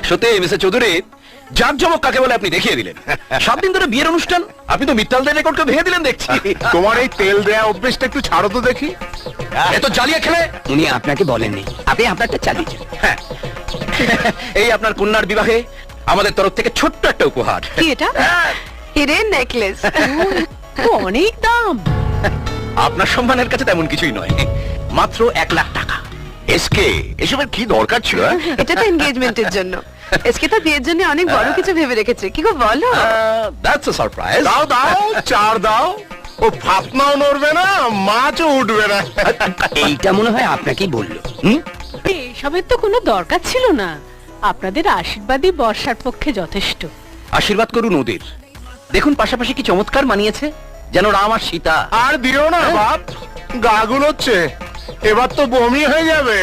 সত্যি মিস্টার চৌধুরী, জাঁকজমক কাকে বলে আপনি দেখিয়ে দিলেন। 7 দিন ধরে বিয়ের অনুষ্ঠান, আপনি তো মিত্তালদের রেকর্ডকে ভেঙে দিলেন দেখছি। তোমার এই তেল দেয়া অভ্যেসটা একটু ছাড়ো তো দেখি। এত জ্বালিয়ে খেলে। উনি আপনাকে বলেননি, আপনি আপনারটা চালিয়েছেন। হ্যাঁ, এই আপনার কন্যার বিবাহে আমাদের তরফ থেকে ছোট্ট একটা উপহার। কি এটা? হিরের নেকলেস। অনেক দাম। আপনার সম্মানের কাছে তেমন কিছুই নয়, মাত্র 1 লাখ টাকা। এসকে এসবের কি দরকার ছিল? এটা তো এনগেজমেন্টের জন্য। এসকে তো বিয়ের জন্য অনেক বড় কিছু ভেবে রেখেছে, কি গো বলো? That's a surprise. দাও দাও, চার দাও। ও ফাতনাও নড়বে না, মাছও উঠবে না। এইটা মনে হয় আপনাকেই বললো। এসবের তো কোনো দরকার ছিল না, আপনাদের আশীর্বাদই বর্ষার পক্ষে যথেষ্ট। আশীর্বাদ করুন ওদের। দেখুন পাশাপাশি কি চমৎকার মানিয়েছে, যেন রাম আর সীতা। আর দিও না বাপ, গা গুলোচ্ছে, এবার তো বমি হয়ে যাবে।